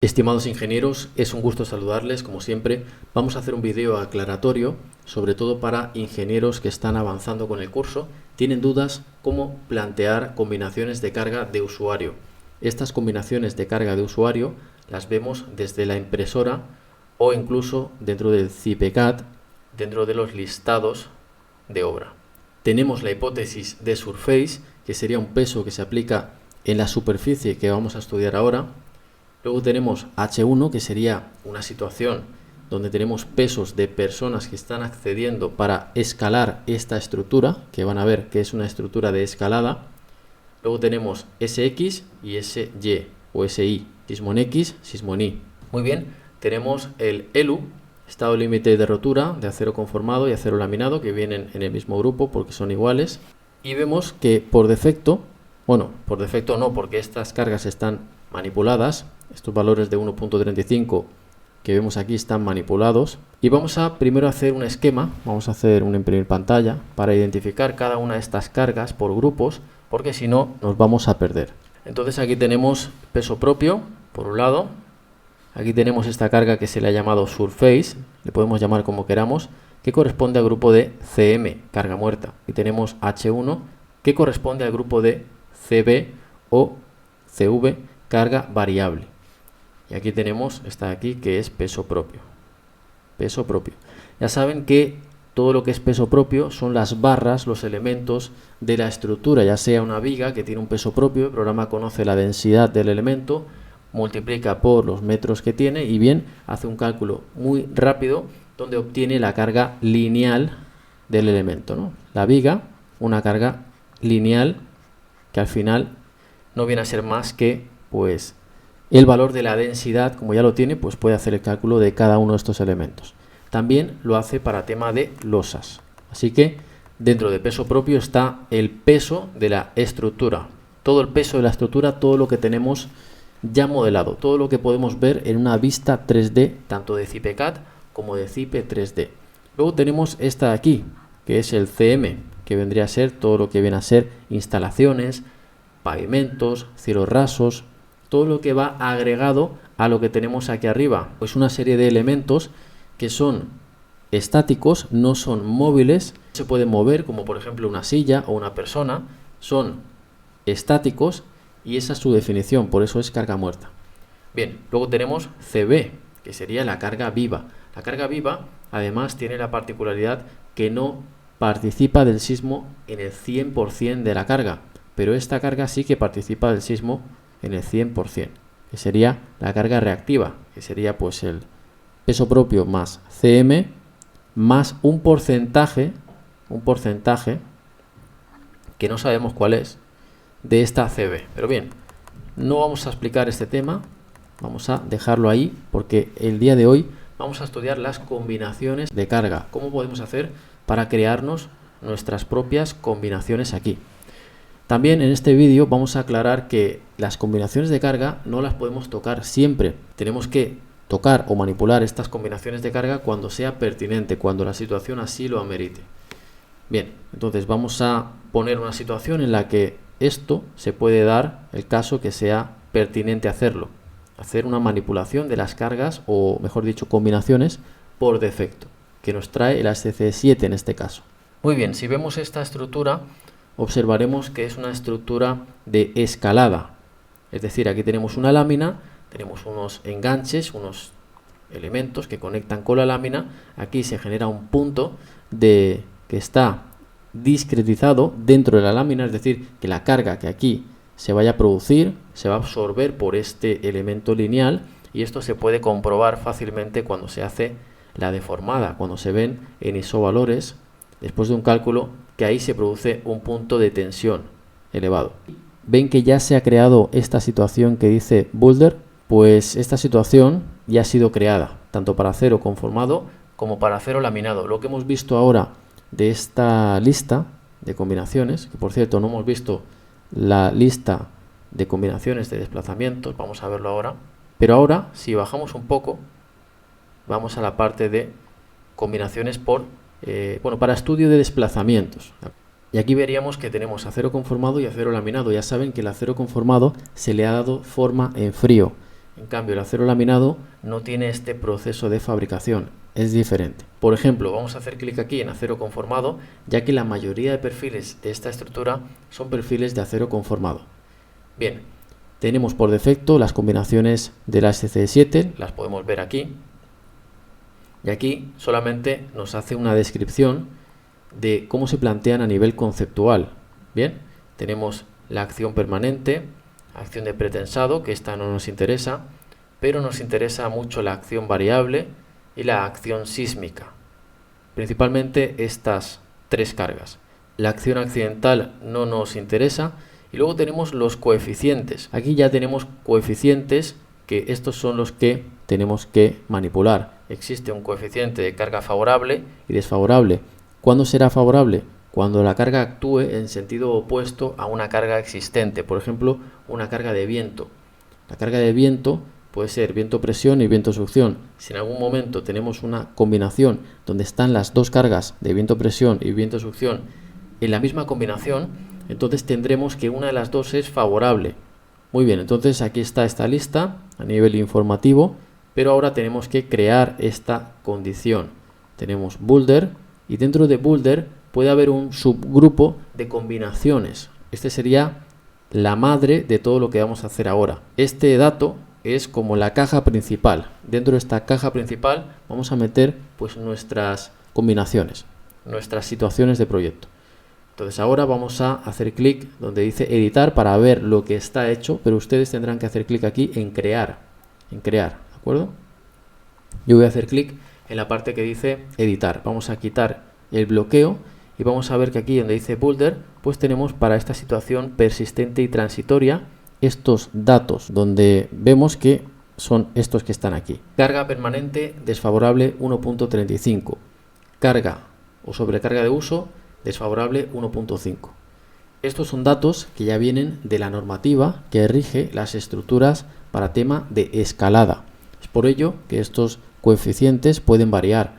Estimados ingenieros, es un gusto saludarles. Como siempre, vamos a hacer un video aclaratorio, sobre todo para ingenieros que están avanzando con el curso, tienen dudas cómo plantear combinaciones de carga de usuario. Estas combinaciones de carga de usuario las vemos desde la impresora o incluso dentro del CIPECAD, dentro de los listados de obra. Tenemos la hipótesis de surface, que sería un peso que se aplica en la superficie que vamos a estudiar ahora. Luego tenemos H1, que sería una situación donde tenemos pesos de personas que están accediendo para escalar esta estructura, que van a ver que es una estructura de escalada. Luego tenemos SX y SY o SI, sismo en X, sismo en Y. Muy bien, tenemos el ELU, estado límite de rotura de acero conformado y acero laminado, que vienen en el mismo grupo porque son iguales. Y vemos que por defecto, bueno, por defecto no, porque estas cargas están manipuladas. Estos valores de 1.35 que vemos aquí están manipulados. Y vamos a primero hacer un esquema, vamos a hacer un imprimir pantalla para identificar cada una de estas cargas por grupos, porque si no nos vamos a perder. Entonces aquí tenemos peso propio, por un lado. Aquí tenemos esta carga que se le ha llamado surface, le podemos llamar como queramos, que corresponde al grupo de CM, carga muerta. Y tenemos H1, que corresponde al grupo de CB o CV, carga variable. Y aquí tenemos esta de aquí, que es peso propio. Peso propio. Ya saben que todo lo que es peso propio son las barras, los elementos de la estructura, ya sea una viga que tiene un peso propio, el programa conoce la densidad del elemento, multiplica por los metros que tiene y bien, hace un cálculo muy rápido donde obtiene la carga lineal del elemento, ¿no? La viga, una carga lineal que al final no viene a ser más que pues el valor de la densidad. Como ya lo tiene, pues puede hacer el cálculo de cada uno de estos elementos. También lo hace para tema de losas. Así que dentro de peso propio está el peso de la estructura. Todo el peso de la estructura, todo lo que tenemos ya modelado, todo lo que podemos ver en una vista 3D, tanto de CIPECAD como de CIPE 3D. Luego tenemos esta de aquí, que es el CM, que vendría a ser todo lo que viene a ser instalaciones, pavimentos, cielos rasos, todo lo que va agregado a lo que tenemos aquí arriba. Pues una serie de elementos que son estáticos, no son móviles, se pueden mover, como por ejemplo una silla o una persona, son estáticos y esa es su definición, por eso es carga muerta. Bien, luego tenemos CB, que sería la carga viva. La carga viva además tiene la particularidad que no participa del sismo en el 100% de la carga, pero esta carga sí que participa del sismo en el 100%, que sería la carga reactiva, que sería pues el peso propio más CM más un porcentaje que no sabemos cuál es de esta CB. Pero bien, no vamos a explicar este tema, vamos a dejarlo ahí porque el día de hoy vamos a estudiar las combinaciones de carga, cómo podemos hacer para crearnos nuestras propias combinaciones aquí. También en este vídeo vamos a aclarar que las combinaciones de carga no las podemos tocar siempre. Tenemos que tocar o manipular estas combinaciones de carga cuando sea pertinente, cuando la situación así lo amerite. Bien, entonces vamos a poner una situación en la que esto se puede dar el caso que sea pertinente hacerlo. Hacer una manipulación de las cargas o, mejor dicho, combinaciones por defecto, que nos trae el ASCE7 en este caso. Muy bien, si vemos esta estructura, observaremos que es una estructura de escalada. Es decir, aquí tenemos una lámina, tenemos unos enganches, unos elementos que conectan con la lámina. Aquí se genera un punto que está discretizado dentro de la lámina, es decir, que la carga que aquí se vaya a producir se va a absorber por este elemento lineal y esto se puede comprobar fácilmente cuando se hace la deformada, cuando se ven en isovalores después de un cálculo que ahí se produce un punto de tensión elevado. ¿Ven que ya se ha creado esta situación que dice Boulder? Pues esta situación ya ha sido creada, tanto para acero conformado como para acero laminado. Lo que hemos visto ahora de esta lista de combinaciones, que por cierto no hemos visto la lista de combinaciones de desplazamientos, vamos a verlo ahora. Pero ahora, si bajamos un poco, vamos a la parte de combinaciones para estudio de desplazamientos. Y aquí veríamos que tenemos acero conformado y acero laminado. Ya saben que el acero conformado se le ha dado forma en frío. En cambio, el acero laminado no tiene este proceso de fabricación, es diferente. Por ejemplo, vamos a hacer clic aquí en acero conformado, ya que la mayoría de perfiles de esta estructura son perfiles de acero conformado. Bien, tenemos por defecto las combinaciones de la SC7, las podemos ver aquí. Y aquí solamente nos hace una descripción de cómo se plantean a nivel conceptual. Bien, tenemos la acción permanente, acción de pretensado, que esta no nos interesa, pero nos interesa mucho la acción variable y la acción sísmica. Principalmente estas tres cargas. La acción accidental no nos interesa y luego tenemos los coeficientes. Aquí ya tenemos coeficientes que estos son los que tenemos que manipular. Existe un coeficiente de carga favorable y desfavorable. ¿Cuándo será favorable? Cuando la carga actúe en sentido opuesto a una carga existente, por ejemplo, una carga de viento. La carga de viento puede ser viento-presión y viento-succión. Si en algún momento tenemos una combinación donde están las dos cargas de viento-presión y viento-succión en la misma combinación, entonces tendremos que una de las dos es favorable. Muy bien, entonces aquí está esta lista a nivel informativo, pero ahora tenemos que crear esta condición. Tenemos Boulder y dentro de Boulder puede haber un subgrupo de combinaciones. Este sería la madre de todo lo que vamos a hacer ahora. Este dato es como la caja principal. Dentro de esta caja principal vamos a meter pues nuestras combinaciones, nuestras situaciones de proyecto. Entonces ahora vamos a hacer clic donde dice editar para ver lo que está hecho, pero ustedes tendrán que hacer clic aquí en crear, ¿de acuerdo? Yo voy a hacer clic en la parte que dice editar. Vamos a quitar el bloqueo y vamos a ver que aquí donde dice Boulder, pues tenemos para esta situación persistente y transitoria estos datos donde vemos que son estos que están aquí. Carga permanente desfavorable 1.35. Carga o sobrecarga de uso desfavorable 1.5. Estos son datos que ya vienen de la normativa que rige las estructuras para tema de escalada. Es por ello que estos coeficientes pueden variar.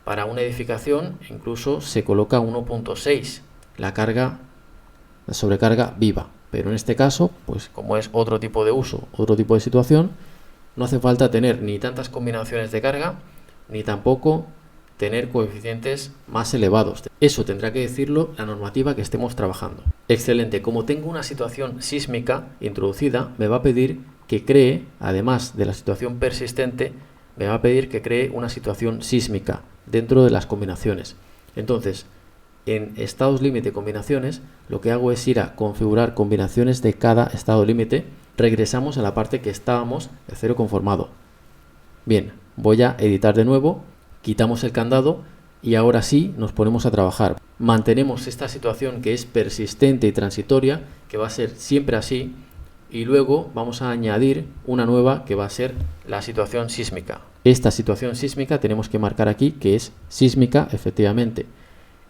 Para una edificación incluso se coloca 1.6, la sobrecarga viva. Pero en este caso, pues como es otro tipo de uso, otro tipo de situación, no hace falta tener ni tantas combinaciones de carga, ni tampoco tener coeficientes más elevados. Eso tendrá que decirlo la normativa que estemos trabajando. Excelente, como tengo una situación sísmica introducida, me va a pedir que cree, además de la situación persistente, me va a pedir que cree una situación sísmica dentro de las combinaciones. Entonces, en estados límite combinaciones, lo que hago es ir a configurar combinaciones de cada estado límite. Regresamos a la parte que estábamos de cero conformado. Bien, voy a editar de nuevo, quitamos el candado y ahora sí nos ponemos a trabajar. Mantenemos esta situación que es persistente y transitoria, que va a ser siempre así, y luego vamos a añadir una nueva que va a ser la situación sísmica. Esta situación sísmica tenemos que marcar aquí que es sísmica efectivamente.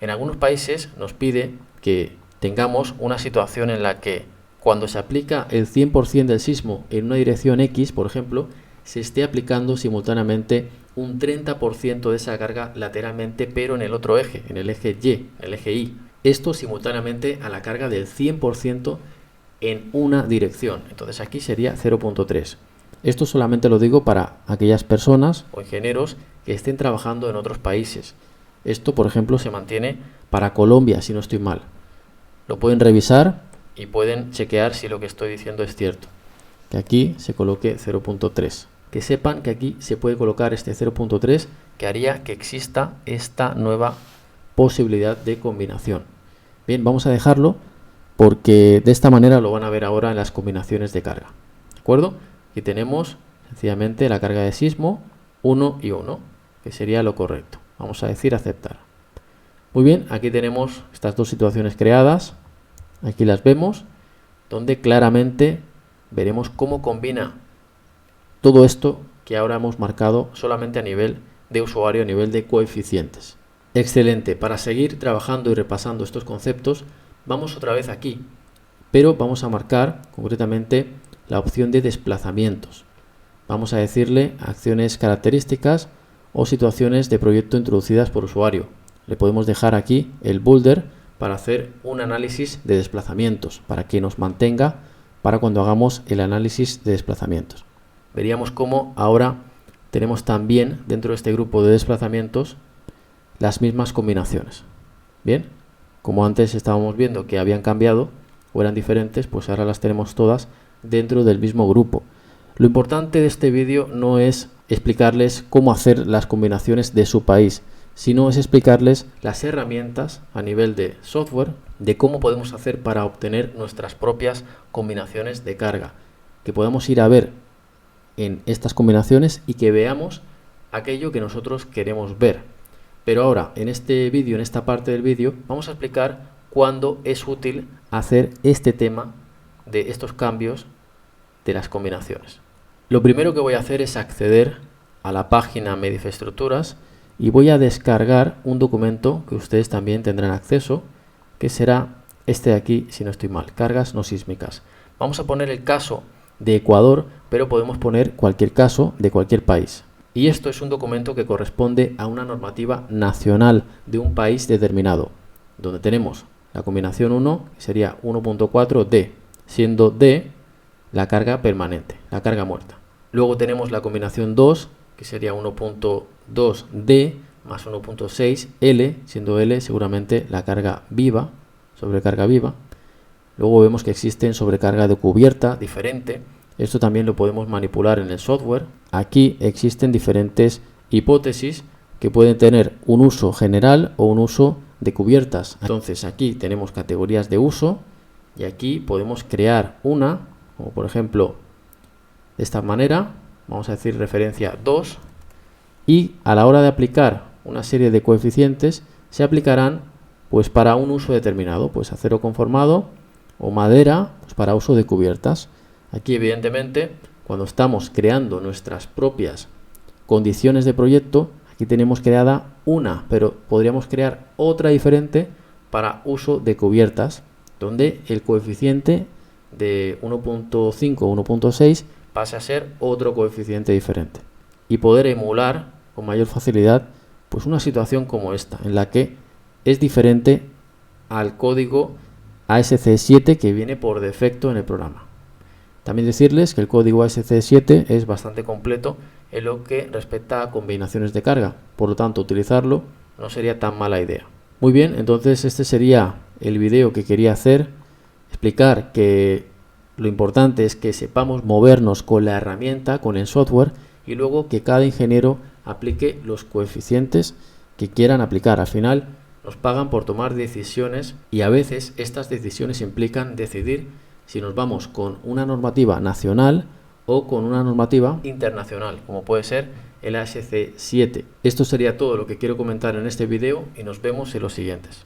En algunos países nos pide que tengamos una situación en la que cuando se aplica el 100% del sismo en una dirección X, por ejemplo, se esté aplicando simultáneamente un 30% de esa carga lateralmente, pero en el otro eje, en el eje Y, en el eje Y. Esto simultáneamente a la carga del 100% en una dirección. Entonces aquí sería 0.3. Esto solamente lo digo para aquellas personas o ingenieros que estén trabajando en otros países. Esto, por ejemplo, se mantiene para Colombia, si no estoy mal. Lo pueden revisar y pueden chequear si lo que estoy diciendo es cierto. Que aquí se coloque 0.3. Que sepan que aquí se puede colocar este 0.3 que haría que exista esta nueva posibilidad de combinación. Bien, vamos a dejarlo porque de esta manera lo van a ver ahora en las combinaciones de carga. ¿De acuerdo? Aquí tenemos sencillamente la carga de sismo 1 y 1, que sería lo correcto. Vamos a decir aceptar. Muy bien, aquí tenemos estas dos situaciones creadas. Aquí las vemos, donde claramente veremos cómo combina todo esto que ahora hemos marcado solamente a nivel de usuario, a nivel de coeficientes. Excelente, para seguir trabajando y repasando estos conceptos, vamos otra vez aquí, pero vamos a marcar concretamente la opción de desplazamientos. Vamos a decirle acciones características o situaciones de proyecto introducidas por usuario. Le podemos dejar aquí el Boulder para hacer un análisis de desplazamientos, para que nos mantenga para cuando hagamos el análisis de desplazamientos. veríamos cómo ahora tenemos también dentro de este grupo de desplazamientos las mismas combinaciones. Bien, como antes estábamos viendo que habían cambiado o eran diferentes, pues ahora las tenemos todas dentro del mismo grupo. Lo importante de este vídeo no es explicarles cómo hacer las combinaciones de su país, sino es explicarles las herramientas a nivel de software de cómo podemos hacer para obtener nuestras propias combinaciones de carga, que podamos ir a ver en estas combinaciones y que veamos aquello que nosotros queremos ver. Pero ahora, en este vídeo, en esta parte del vídeo, vamos a explicar cuándo es útil hacer este tema de estos cambios de las combinaciones. Lo primero que voy a hacer es acceder a la página Medifestructuras y voy a descargar un documento que ustedes también tendrán acceso, que será este de aquí, si no estoy mal, cargas no sísmicas. Vamos a poner el caso de Ecuador, pero podemos poner cualquier caso de cualquier país. Y esto es un documento que corresponde a una normativa nacional de un país determinado, donde tenemos la combinación 1, que sería 1.4D, siendo D la carga permanente, la carga muerta. Luego tenemos la combinación 2, que sería 1.2D más 1.6L, siendo L seguramente la carga viva, sobrecarga viva. Luego vemos que existen sobrecarga de cubierta diferente. Esto también lo podemos manipular en el software. Aquí existen diferentes hipótesis que pueden tener un uso general o un uso de cubiertas. Entonces aquí tenemos categorías de uso y aquí podemos crear una, como por ejemplo de esta manera, vamos a decir referencia 2, y a la hora de aplicar una serie de coeficientes se aplicarán pues para un uso determinado, pues acero conformado o madera, pues para uso de cubiertas. Aquí evidentemente cuando estamos creando nuestras propias condiciones de proyecto, aquí tenemos creada una, pero podríamos crear otra diferente para uso de cubiertas, donde el coeficiente de 1.5 o 1.6 pase a ser otro coeficiente diferente y poder emular con mayor facilidad pues una situación como esta, en la que es diferente al código ASC7 que viene por defecto en el programa. También decirles que el código ASC7 es bastante completo en lo que respecta a combinaciones de carga, por lo tanto utilizarlo no sería tan mala idea. Muy bien, entonces este sería el video que quería hacer, explicar que lo importante es que sepamos movernos con la herramienta, con el software, y luego que cada ingeniero aplique los coeficientes que quieran aplicar. Al final nos pagan por tomar decisiones y a veces estas decisiones implican decidir si nos vamos con una normativa nacional o con una normativa internacional, como puede ser el ASC7. Esto sería todo lo que quiero comentar en este video y nos vemos en los siguientes.